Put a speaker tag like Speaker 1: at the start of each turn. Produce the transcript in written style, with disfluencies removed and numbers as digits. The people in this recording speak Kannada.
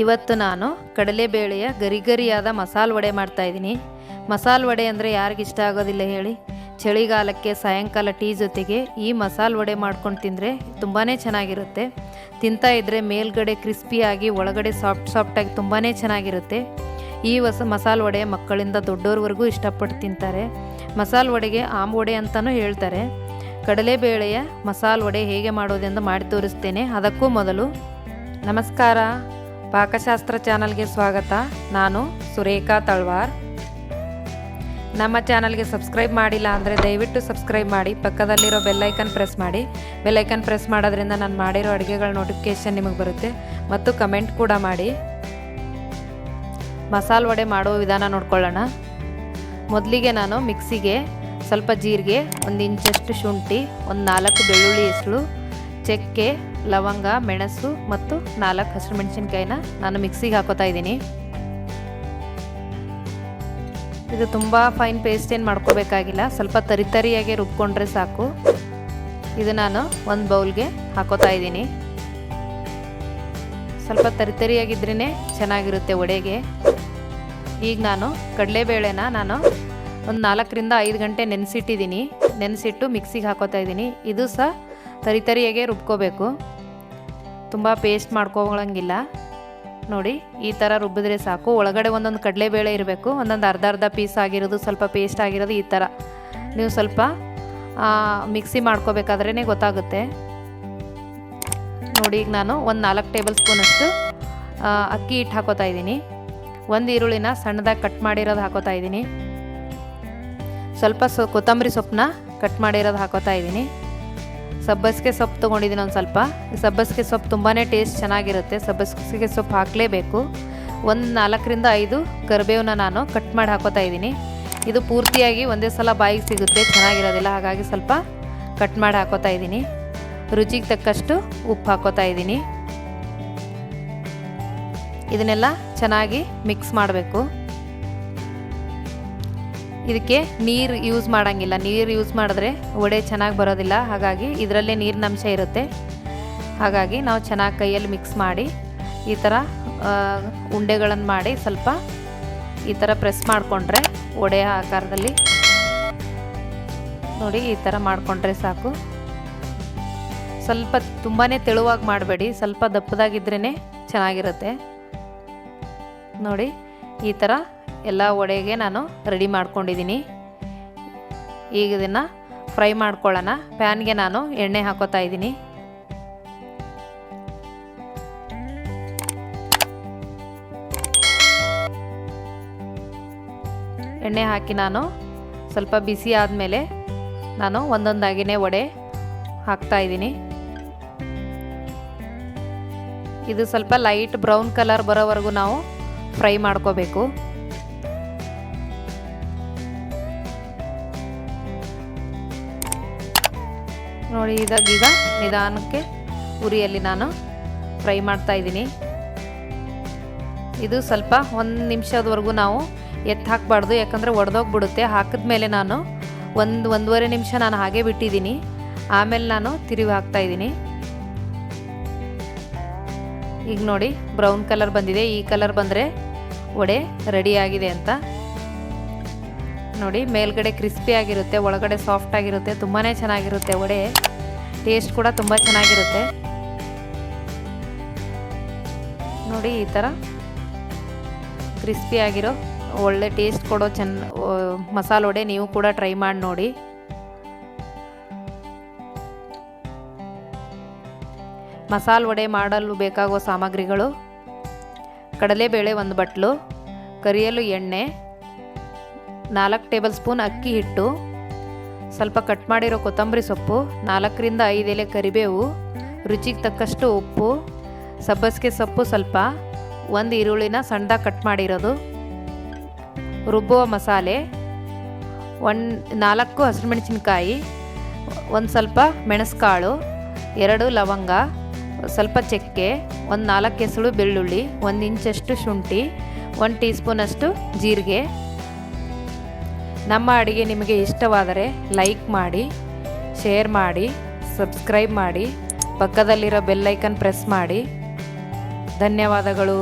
Speaker 1: ಇವತ್ತು ನಾನು ಕಡಲೆಬೇಳೆಯ ಗರಿಗರಿಯಾದ ಮಸಾಲೆ ವಡೆ ಮಾಡ್ತಾಯಿದ್ದೀನಿ. ಮಸಾಲೆ ವಡೆ ಅಂದರೆ ಯಾರಿಗಿಷ್ಟ ಆಗೋದಿಲ್ಲ ಹೇಳಿ. ಚಳಿಗಾಲಕ್ಕೆ ಸಾಯಂಕಾಲ ಟೀ ಜೊತೆಗೆ ಈ ಮಸಾಲೆ ವಡೆ ಮಾಡ್ಕೊಂಡು ತಿಂದರೆ ತುಂಬಾ ಚೆನ್ನಾಗಿರುತ್ತೆ. ತಿಂತಾ ಇದ್ದರೆ ಮೇಲ್ಗಡೆ ಕ್ರಿಸ್ಪಿಯಾಗಿ ಒಳಗಡೆ ಸಾಫ್ಟಾಗಿ ತುಂಬಾ ಚೆನ್ನಾಗಿರುತ್ತೆ. ಈ ಮಸಾಲೆ ವಡೆ ಮಕ್ಕಳಿಂದ ದೊಡ್ಡೋರ್ವರೆಗೂ ಇಷ್ಟಪಟ್ಟು ತಿಂತಾರೆ. ಮಸಾಲೆ ವಡೆಗೆ ಆಂಬೊಡೆ ಅಂತಲೂ ಹೇಳ್ತಾರೆ. ಕಡಲೆಬೇಳೆಯ ಮಸಾಲೆ ವಡೆ ಹೇಗೆ ಮಾಡೋದೆಂದು ಮಾಡಿ ತೋರಿಸ್ತೇನೆ. ಅದಕ್ಕೂ ಮೊದಲು ನಮಸ್ಕಾರ, ಪಾಕಶಾಸ್ತ್ರ ಚಾನಲ್ಗೆ ಸ್ವಾಗತ. ನಾನು ಸುರೇಖಾ ತಳ್ವಾರ್. ನಮ್ಮ ಚಾನಲ್ಗೆ ಸಬ್ಸ್ಕ್ರೈಬ್ ಮಾಡಿಲ್ಲ ಅಂದರೆ ದಯವಿಟ್ಟು ಸಬ್ಸ್ಕ್ರೈಬ್ ಮಾಡಿ, ಪಕ್ಕದಲ್ಲಿರೋ ಬೆಲ್ಲೈಕನ್ ಪ್ರೆಸ್ ಮಾಡಿ. ಬೆಲ್ಲೈಕನ್ ಪ್ರೆಸ್ ಮಾಡೋದ್ರಿಂದ ನಾನು ಮಾಡಿರೋ ಅಡುಗೆಗಳ ನೋಟಿಫಿಕೇಷನ್ ನಿಮಗೆ ಬರುತ್ತೆ. ಮತ್ತು ಕಮೆಂಟ್ ಕೂಡ ಮಾಡಿ. ಮಸಾಲೆ ವಡೆ ಮಾಡುವ ವಿಧಾನ ನೋಡ್ಕೊಳ್ಳೋಣ. ಮೊದಲಿಗೆ ನಾನು ಮಿಕ್ಸಿಗೆ ಸ್ವಲ್ಪ ಜೀರಿಗೆ, 1 ಇಂಚಷ್ಟು ಶುಂಠಿ, 4 ಬೆಳ್ಳುಳ್ಳಿ ಹೆಸರು, ಚಕ್ಕೆ, ಲವಂಗ, ಮೆಣಸು ಮತ್ತು 4 ಹಸಿರುಮೆಣಸಿನ್ಕಾಯಿನ ನಾನು ಮಿಕ್ಸಿಗೆ ಹಾಕೋತಾ ಇದ್ದೀನಿ. ಇದು ತುಂಬ ಫೈನ್ ಪೇಸ್ಟ್ ಏನು ಮಾಡ್ಕೋಬೇಕಾಗಿಲ್ಲ, ಸ್ವಲ್ಪ ತರಿಯಾಗಿ ರುಬ್ಕೊಂಡ್ರೆ ಸಾಕು. ಇದು ನಾನು ಒಂದು ಬೌಲ್ಗೆ ಹಾಕೋತಾ ಇದ್ದೀನಿ. ಸ್ವಲ್ಪ ತರಿಯಾಗಿದ್ರೇ ಚೆನ್ನಾಗಿರುತ್ತೆ ವಡೆಗೆ. ಈಗ ನಾನು ಕಡಲೆಬೇಳೆನ ಒಂದು 4 ರಿಂದ 5 ಗಂಟೆ ನೆನೆಸಿಟ್ಟಿದ್ದೀನಿ. ನೆನೆಸಿಟ್ಟು ಮಿಕ್ಸಿಗೆ ಹಾಕೋತಾ ಇದ್ದೀನಿ. ಇದು ಸಹ ತರಿಯಾಗೆ ರುಬ್ಕೋಬೇಕು, ತುಂಬ ಪೇಸ್ಟ್ ಮಾಡ್ಕೊಳ್ಳಂಗಿಲ್ಲ. ನೋಡಿ, ಈ ಥರ ರುಬ್ಬಿದ್ರೆ ಸಾಕು. ಒಳಗಡೆ ಒಂದೊಂದು ಕಡಲೆಬೇಳೆ ಇರಬೇಕು, ಒಂದೊಂದು ಅರ್ಧ ಪೀಸ್ ಆಗಿರೋದು, ಸ್ವಲ್ಪ ಪೇಸ್ಟ್ ಆಗಿರೋದು. ಈ ಥರ ನೀವು ಸ್ವಲ್ಪ ಮಿಕ್ಸಿ ಮಾಡ್ಕೋಬೇಕಾದ್ರೇ ಗೊತ್ತಾಗುತ್ತೆ. ನೋಡಿ, ಈಗ ನಾನು ಒಂದು 4 ಟೇಬಲ್ ಸ್ಪೂನಷ್ಟು ಅಕ್ಕಿ ಹಿಟ್ಟು ಹಾಕೋತಾ ಇದ್ದೀನಿ. 1 ಈರುಳ್ಳಿನ ಸಣ್ಣದಾಗಿ ಕಟ್ ಮಾಡಿರೋದು ಹಾಕೋತಾ ಇದ್ದೀನಿ. ಸ್ವಲ್ಪ ಕೊತ್ತಂಬರಿ ಸೊಪ್ಪನ್ನ ಕಟ್ ಮಾಡಿರೋದು ಹಾಕೋತಾ ಇದ್ದೀನಿ. ಸಬ್ಬಸಿಗೆ ಸೊಪ್ಪು ತೊಗೊಂಡಿದ್ದೀನಿ ಒಂದು ಸ್ವಲ್ಪ. ಸಬ್ಬಸಿಗೆ ಸೊಪ್ಪು ತುಂಬಾ ಟೇಸ್ಟ್ ಚೆನ್ನಾಗಿರುತ್ತೆ. ಸಬ್ಬಸಿಗೆ ಸೊಪ್ಪು ಹಾಕಲೇಬೇಕು. 4 ರಿಂದ 5 ಕರಿಬೇವನ್ನ ನಾನು ಕಟ್ ಮಾಡಿ ಹಾಕೋತಾ ಇದ್ದೀನಿ. ಇದು ಪೂರ್ತಿಯಾಗಿ ಒಂದೇ ಸಲ ಬಾಯಿಗೆ ಸಿಗುತ್ತೆ, ಚೆನ್ನಾಗಿರೋದಿಲ್ಲ. ಹಾಗಾಗಿ ಸ್ವಲ್ಪ ಕಟ್ ಮಾಡಿ ಹಾಕೋತಾ ಇದ್ದೀನಿ. ರುಚಿಗೆ ತಕ್ಕಷ್ಟು ಉಪ್ಪು ಹಾಕೋತಾ ಇದ್ದೀನಿ. ಇದನ್ನೆಲ್ಲ ಚೆನ್ನಾಗಿ ಮಿಕ್ಸ್ ಮಾಡಬೇಕು. ಇದಕ್ಕೆ ನೀರು ಯೂಸ್ ಮಾಡೋಂಗಿಲ್ಲ. ನೀರು ಯೂಸ್ ಮಾಡಿದ್ರೆ ವಡೆ ಚೆನ್ನಾಗಿ ಬರೋದಿಲ್ಲ. ಹಾಗಾಗಿ ಇದರಲ್ಲೇ ನೀರಿನ ಅಂಶ ಇರುತ್ತೆ. ಹಾಗಾಗಿ ನಾವು ಚೆನ್ನಾಗಿ ಕೈಯಲ್ಲಿ ಮಿಕ್ಸ್ ಮಾಡಿ ಈ ಥರ ಉಂಡೆಗಳನ್ನು ಮಾಡಿ ಸ್ವಲ್ಪ ಈ ಥರ ಪ್ರೆಸ್ ಮಾಡಿಕೊಂಡ್ರೆ ವಡೆಯ ಆಕಾರದಲ್ಲಿ ನೋಡಿ ಈ ಥರ ಮಾಡಿಕೊಂಡ್ರೆ ಸಾಕು. ಸ್ವಲ್ಪ ತುಂಬಾ ತೆಳುವಾಗಿ ಮಾಡಬೇಡಿ, ಸ್ವಲ್ಪ ದಪ್ಪದಾಗಿದ್ರೇ ಚೆನ್ನಾಗಿರುತ್ತೆ. ನೋಡಿ, ಈ ಥರ ಎಲ್ಲ ವಡೆಗೆ ನಾನು ರೆಡಿ ಮಾಡ್ಕೊಂಡಿದ್ದೀನಿ. ಈಗ ಇದನ್ನು ಫ್ರೈ ಮಾಡ್ಕೊಳ್ಳೋಣ. ಪ್ಯಾನ್ಗೆ ನಾನು ಎಣ್ಣೆ ಹಾಕೋತಾ ಇದ್ದೀನಿ. ಎಣ್ಣೆ ಹಾಕಿ ನಾನು ಸ್ವಲ್ಪ ಬಿಸಿ ಆದಮೇಲೆ ನಾನು ಒಂದೊಂದಾಗಿನೇ ವಡೆ ಹಾಕ್ತಾ ಇದ್ದೀನಿ. ಇದು ಸ್ವಲ್ಪ ಲೈಟ್ ಬ್ರೌನ್ ಕಲರ್ ಬರೋವರೆಗೂ ನಾವು ಫ್ರೈ ಮಾಡ್ಕೋಬೇಕು. ನೋಡಿ, ಈಗ ನಿಧಾನಕ್ಕೆ ಉರಿಯಲ್ಲಿ ನಾನು ಫ್ರೈ ಮಾಡ್ತಾ ಇದ್ದೀನಿ. ಇದು ಸ್ವಲ್ಪ 1 ನಿಮಿಷದವರೆಗೂ ನಾವು ಎತ್ತು ಹಾಕಬಾರ್ದು, ಯಾಕಂದರೆ ಒಡೆದೋಗ್ಬಿಡುತ್ತೆ. ಹಾಕಿದ್ಮೇಲೆ ನಾನು 1-1.5 ನಿಮಿಷ ನಾನು ಹಾಗೆ ಬಿಟ್ಟಿದ್ದೀನಿ. ಆಮೇಲೆ ನಾನು ತಿರುವಿ ಹಾಕ್ತಾ ಇದ್ದೀನಿ. ಈಗ ನೋಡಿ, ಬ್ರೌನ್ ಕಲರ್ ಬಂದಿದೆ. ಈ ಕಲರ್ ಬಂದರೆ ವಡೆ ರೆಡಿಯಾಗಿದೆ ಅಂತ. ನೋಡಿ, ಮೇಲ್ಗಡೆ ಕ್ರಿಸ್ಪಿ ಆಗಿರುತ್ತೆ, ಒಳಗಡೆ ಸಾಫ್ಟ್ ಆಗಿರುತ್ತೆ, ತುಂಬಾ ಚೆನ್ನಾಗಿರುತ್ತೆ ವಡೆ. ಟೇಸ್ಟ್ ಕೂಡ ತುಂಬ ಚೆನ್ನಾಗಿರುತ್ತೆ. ನೋಡಿ, ಈ ಥರ ಕ್ರಿಸ್ಪಿ ಆಗಿರೋ ಒಳ್ಳೆ ಟೇಸ್ಟ್ ಕೊಡೋ ಮಸಾಲೆ ವಡೆ ನೀವು ಕೂಡ ಟ್ರೈ ಮಾಡಿ ನೋಡಿ. ಮಸಾಲೆ ವಡೆ ಮಾಡಲು ಬೇಕಾಗುವ ಸಾಮಗ್ರಿಗಳು: ಕಡಲೆಬೇಳೆ 1 ಬಟ್ಲು, ಕರಿಯಲು ಎಣ್ಣೆ, 4 ಟೇಬಲ್ ಸ್ಪೂನ್ ಅಕ್ಕಿ ಹಿಟ್ಟು, ಸ್ವಲ್ಪ ಕಟ್ ಮಾಡಿರೋ ಕೊತ್ತಂಬರಿ ಸೊಪ್ಪು, 4 ರಿಂದ 5 ಎಲೆ ಕರಿಬೇವು, ರುಚಿಗೆ ತಕ್ಕಷ್ಟು ಉಪ್ಪು, ಸಬ್ಬಸಿಗೆ ಸೊಪ್ಪು ಸ್ವಲ್ಪ, 1 ಈರುಳ್ಳಿನ ಸಣ್ಣದಾಗಿ ಕಟ್ ಮಾಡಿರೋದು, ರುಬ್ಬುವ ಮಸಾಲೆ, 4 ಹಸಿರುಮೆಣಸಿನ್ಕಾಯಿ, ಒಂದು ಸ್ವಲ್ಪ ಮೆಣಸುಕಾಳು, 2 ಲವಂಗ, ಸ್ವಲ್ಪ ಚಕ್ಕೆ, 4 ಎಸಳು ಬೆಳ್ಳುಳ್ಳಿ, 1 ಇಂಚಷ್ಟು ಶುಂಠಿ, 1 ಟೀ ಸ್ಪೂನಷ್ಟು ಜೀರಿಗೆ. ನಮ್ಮ ಅಡುಗೆ ನಿಮಗೆ ಇಷ್ಟವಾದರೆ ಲೈಕ್ ಮಾಡಿ, ಶೇರ್ ಮಾಡಿ, ಸಬ್ಸ್ಕ್ರೈಬ್ ಮಾಡಿ, ಪಕ್ಕದಲ್ಲಿರೋ ಬೆಲ್ ಐಕನ್ ಪ್ರೆಸ್ ಮಾಡಿ. ಧನ್ಯವಾದಗಳು.